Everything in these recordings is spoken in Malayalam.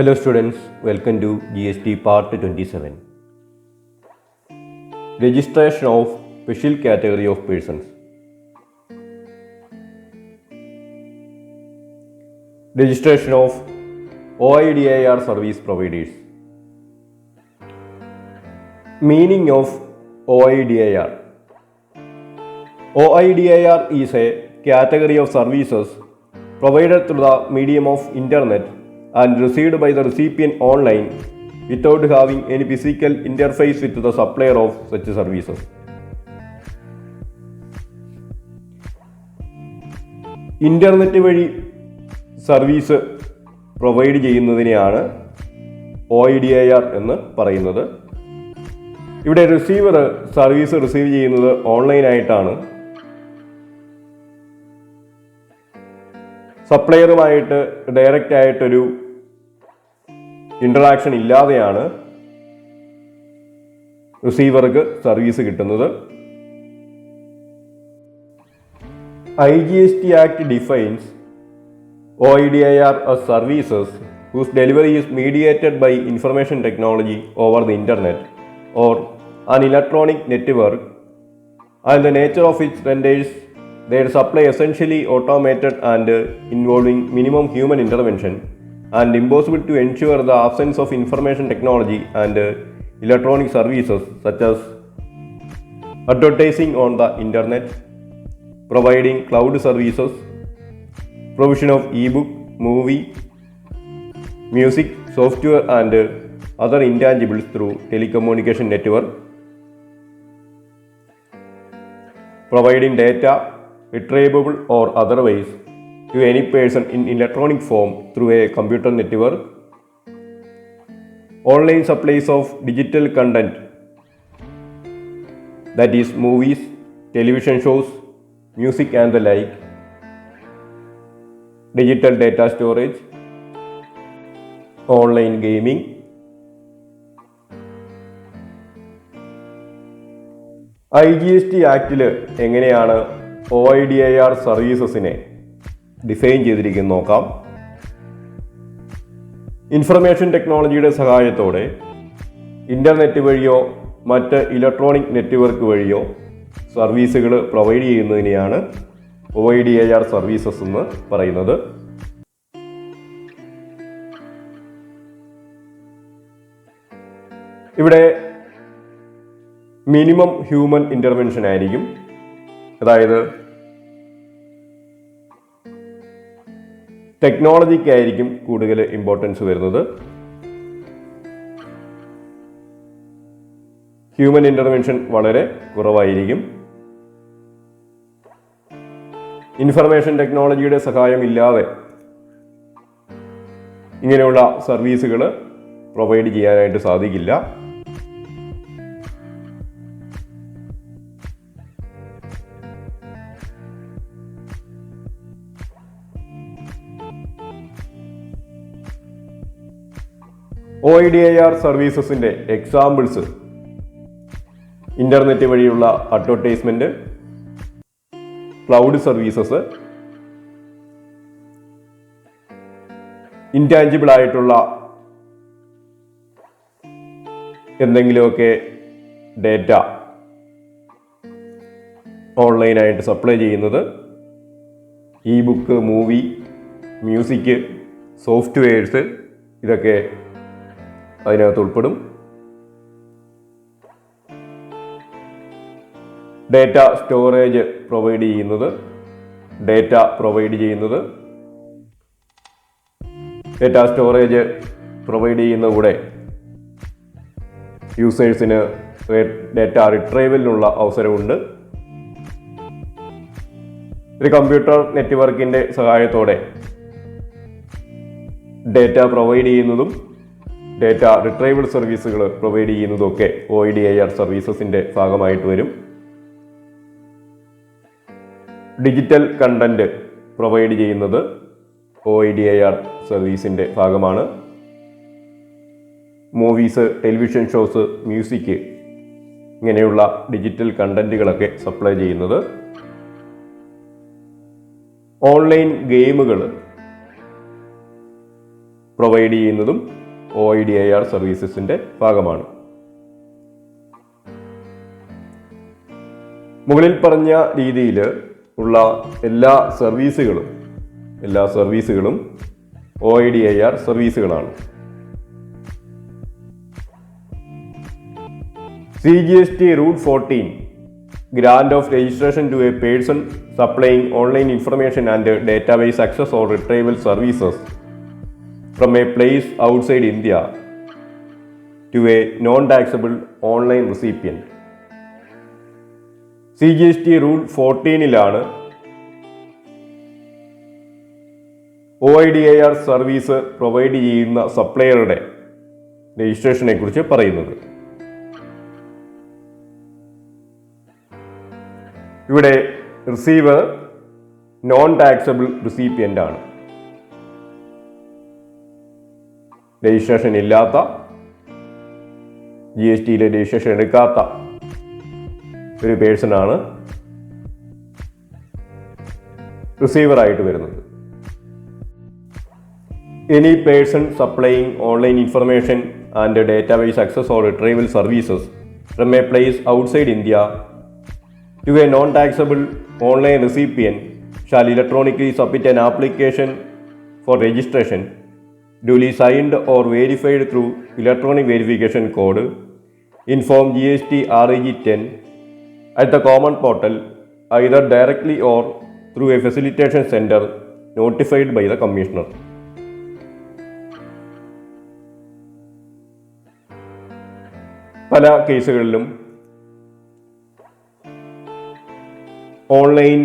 Hello students, welcome to GST Part 27. Registration of Special Category of Persons. Registration of OIDIR Service Providers. Meaning of OIDIR. OIDIR is a category of services provided through the medium of internet and received by the recipient online without having any physical interface with the supplier of such services. Internet വഴി സർവീസ് പ്രൊവൈഡ് ചെയ്യുന്നതിനെയാണ് OIDIR എന്ന് പറയുന്നത്. ഇവിടെ റിസീവർ സർവീസ് റിസീവ് ചെയ്യുന്നത് ഓൺലൈനായിട്ടാണ്. സപ്ലയറുമായിട്ട് ഡയറക്റ്റ് ആയിട്ടൊരു ഇൻട്രാക്ഷൻ ഇല്ലാതെയാണ് റിസീവർക്ക് സർവീസ് കിട്ടുന്നത്. IGST Act defines OIDIR as services whose delivery is mediated by information technology over the internet or an electronic network, and the nature of its renders their supply essentially automated and involving minimum human intervention and impossible to ensure the absence of information technology and electronic services such as advertising on the internet, providing cloud services, provision of e-book, movie, music, software and other intangibles through telecommunication network, providing data retrievable or otherwise to any person in electronic form through a computer network, online supplies of digital content, that is movies, television shows, music and the like, digital data storage, online gaming. IGST ആക്ടിൽ എങ്ങനെയാണ് OIDIR സർവീസസിനെ ഡിഫൈൻ ചെയ്തിരിക്കുന്നു നോക്കാം. ഇൻഫർമേഷൻ ടെക്നോളജിയുടെ സഹായത്തോടെ ഇൻ്റർനെറ്റ് വഴിയോ മറ്റ് ഇലക്ട്രോണിക് നെറ്റ്വർക്ക് വഴിയോ സർവീസുകൾ പ്രൊവൈഡ് ചെയ്യുന്നതിനെയാണ് OIDIR സർവീസസ് എന്ന് പറയുന്നത്. ഇവിടെ മിനിമം ഹ്യൂമൻ ഇൻ്റർവെൻഷൻ ആയിരിക്കും. അതായത് ടെക്നോളജിക്കായിരിക്കും കൂടുതൽ ഇമ്പോർട്ടൻസ് വരുന്നത്. ഹ്യൂമൻ ഇൻ്റർവെൻഷൻ വളരെ കുറവായിരിക്കും. ഇൻഫർമേഷൻ ടെക്നോളജിയുടെ സഹായമില്ലാതെ ഇങ്ങനെയുള്ള സർവീസുകൾ പ്രൊവൈഡ് ചെയ്യാനായിട്ട് സാധിക്കില്ല. OIDIR സർവീസസിൻ്റെ എക്സാമ്പിൾസ് ഇൻ്റർനെറ്റ് വഴിയുള്ള അഡ്വർടൈസ്മെൻറ്റ്, ക്ലൗഡ് സർവീസസ്, ഇൻടാഞ്ചിബിൾ ആയിട്ടുള്ള എന്തെങ്കിലുമൊക്കെ ഡേറ്റ ഓൺലൈനായിട്ട് സപ്ലൈ ചെയ്യുന്നത്, E book, movie, music, softwares, ഇതൊക്കെ അതിനകത്ത് ഉൾപ്പെടും. ഡേറ്റ സ്റ്റോറേജ് പ്രൊവൈഡ് ചെയ്യുന്നത്, ഡേറ്റ സ്റ്റോറേജ് പ്രൊവൈഡ് ചെയ്യുന്ന കൂടെ യൂസേഴ്സിന് ഡേറ്റ റിട്രൈവലിനുള്ള അവസരമുണ്ട്. ഒരു കമ്പ്യൂട്ടർ നെറ്റ്വർക്കിൻ്റെ സഹായത്തോടെ ഡേറ്റ പ്രൊവൈഡ് ചെയ്യുന്നതും ഡേറ്റ റിട്രൈവൽ സർവീസുകൾ പ്രൊവൈഡ് ചെയ്യുന്നതൊക്കെ OIDIR സർവീസസിൻ്റെ ഭാഗമായിട്ട് വരും. ഡിജിറ്റൽ കണ്ടന്റ് പ്രൊവൈഡ് ചെയ്യുന്നത് OIDIR സർവീസിൻ്റെ ഭാഗമാണ്. മൂവീസ്, ടെലിവിഷൻ ഷോസ്, മ്യൂസിക്, ഇങ്ങനെയുള്ള ഡിജിറ്റൽ കണ്ടന്റുകളൊക്കെ സപ്ലൈ ചെയ്യുന്നത്. ഓൺലൈൻ ഗെയിമുകൾ പ്രൊവൈഡ് ചെയ്യുന്നതും OIDIR സർവീസസിൻ്റെ ഭാഗമാണ്. മുകളിൽ പറഞ്ഞ രീതിയിൽ ഉള്ള എല്ലാ സർവീസുകളും OIDIR സർവീസുകളാണ്. CGST Rule 14 Grant of registration to a person supplying online information and database access or retrieval services from a place outside India to a non-taxable online recipient. CGST Rule 14-ലാണ് OIDIR service provide ചെയ്യുന്ന സപ്ലയറുടെ രജിസ്ട്രേഷനെ കുറിച്ച് പറയുന്നത്. ഇവിടെ റിസീവർ നോൺ ടാക്സബിൾ റിസീപ്പിയൻ്റ് ആണ്. രജിസ്ട്രേഷൻ ഇല്ലാത്ത, GSTയിലെ രജിസ്ട്രേഷൻ എടുക്കാത്ത ഒരു പേഴ്സണാണ് റിസീവറായിട്ട് വരുന്നത്. Any person supplying online information and database access or retrieval services from a place outside India to a non-taxable online recipient shall electronically submit an application for registration duly signed or verified through electronic verification code in form GST REG 10 at the common portal, either directly or through a facilitation center notified by the Commissioner. പല കേസുകളിലും online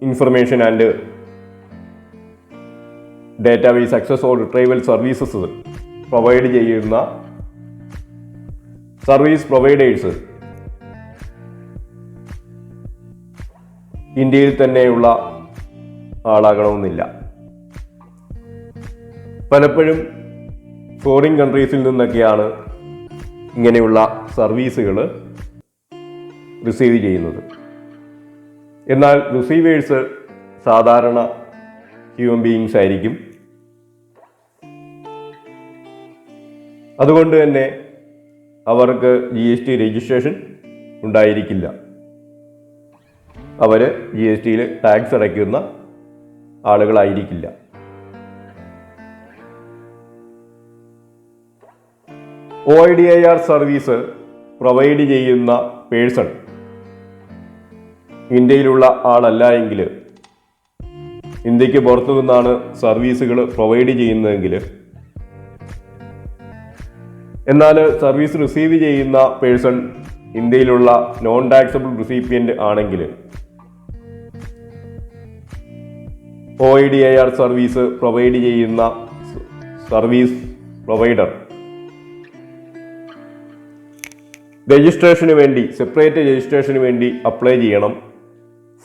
information and database access or retrieval services provide ചെയ്യുന്ന സർവീസ് പ്രൊവൈഡേഴ്സ് ഇന്ത്യയിൽ തന്നെയുള്ള ആളാകണമെന്നില്ല. പലപ്പോഴും ഫോറിൻ കൺട്രീസിൽ നിന്നൊക്കെയാണ് ഇങ്ങനെയുള്ള സർവീസുകൾ റിസീവ് ചെയ്യുന്നത്. എന്നാൽ റിസീവേഴ്സ് സാധാരണ ഹ്യൂമൻ ബീയിങ്സ് ആയിരിക്കും. അതുകൊണ്ട് തന്നെ അവർക്ക് GST രജിസ്ട്രേഷൻ ഉണ്ടായിരിക്കില്ല. അവർ GSTയിൽ ടാക്സ് അടയ്ക്കുന്ന ആളുകളായിരിക്കില്ല. OIDIR സർവീസ് പ്രൊവൈഡ് ചെയ്യുന്ന പേഴ്സൺ ഇന്ത്യയിലുള്ള ആളല്ല എങ്കിൽ, ഇന്ത്യക്ക് പുറത്തു നിന്നാണ് സർവീസുകൾ പ്രൊവൈഡ് ചെയ്യുന്നതെങ്കിൽ, എന്നാൽ സർവീസ് റിസീവ് ചെയ്യുന്ന പേഴ്സൺ ഇന്ത്യയിലുള്ള നോൺ ടാക്സബിൾ റിസീപ്പിയൻ്റ് ആണെങ്കിൽ OIDIR സർവീസ് പ്രൊവൈഡ് ചെയ്യുന്ന സർവീസ് പ്രൊവൈഡർ സെപ്പറേറ്റ് രജിസ്ട്രേഷന് വേണ്ടി അപ്ലൈ ചെയ്യണം.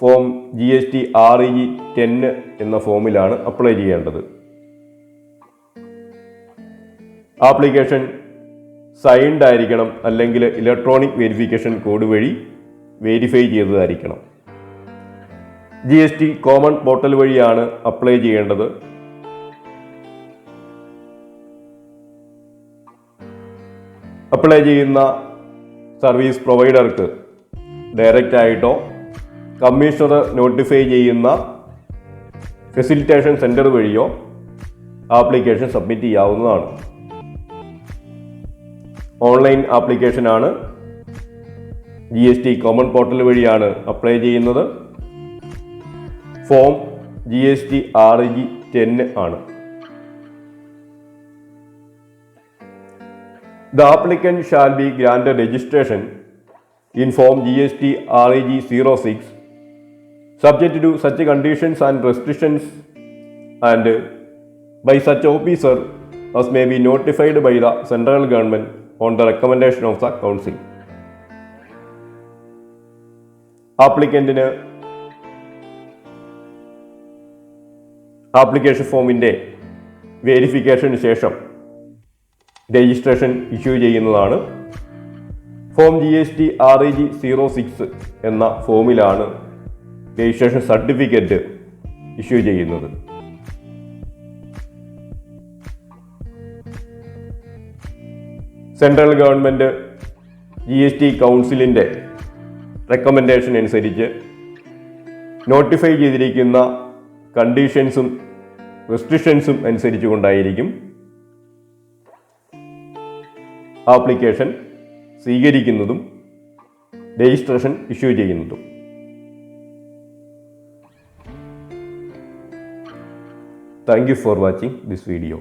ഫോം GST REG 10 എന്ന ഫോമിലാണ് അപ്ലൈ ചെയ്യേണ്ടത്. ആപ്ലിക്കേഷൻ സൈൻഡ് ആയിരിക്കണം, അല്ലെങ്കിൽ ഇലക്ട്രോണിക് വെരിഫിക്കേഷൻ കോഡ് വഴി വെരിഫൈ ചെയ്തതായിരിക്കണം. GST കോമൺ പോർട്ടൽ വഴിയാണ് അപ്ലൈ ചെയ്യേണ്ടത്. അപ്ലൈ ചെയ്യുന്ന സർവീസ് പ്രൊവൈഡർക്ക് ഡയറക്റ്റ് ആയിട്ടോ കമ്മീഷണർ നോട്ടിഫൈ ചെയ്യുന്ന ഫെസിലിറ്റേഷൻ സെൻറ്റർ വഴിയോ ആപ്ലിക്കേഷൻ സബ്മിറ്റ് ചെയ്യാവുന്നതാണ്. ഓൺലൈൻ ആപ്ലിക്കേഷനാണ്. GST കോമൺ പോർട്ടൽ വഴിയാണ് അപ്ലൈ ചെയ്യുന്നത്. ഫോം GST REG 10 ആണ്. The applicant shall be granted registration in form GST REG 06 subject to such conditions and restrictions and by such officer as may be notified by the central government on the recommendation of the council. ആപ്ലിക്കൻറ്റിന് ആപ്ലിക്കേഷൻ ഫോമിൻ്റെ വെരിഫിക്കേഷന് ശേഷം രജിസ്ട്രേഷൻ ഇഷ്യൂ ചെയ്യുന്നതാണ്. ഫോം GST REG 06 എന്ന ഫോമിലാണ് രജിസ്ട്രേഷൻ സർട്ടിഫിക്കറ്റ് ഇഷ്യൂ ചെയ്യുന്നത്. സെൻട്രൽ ഗവൺമെൻറ് GST കൗൺസിലിൻ്റെ റെക്കമെൻഡേഷൻ അനുസരിച്ച് നോട്ടിഫൈ ചെയ്തിരിക്കുന്ന കണ്ടീഷൻസും റെസ്ട്രിക്ഷൻസും അനുസരിച്ചുകൊണ്ടായിരിക്കും ആപ്ലിക്കേഷൻ സ്വീകരിക്കുന്നതും രജിസ്ട്രേഷൻ ഇഷ്യൂ ചെയ്യുന്നതും. Thank you for watching this video.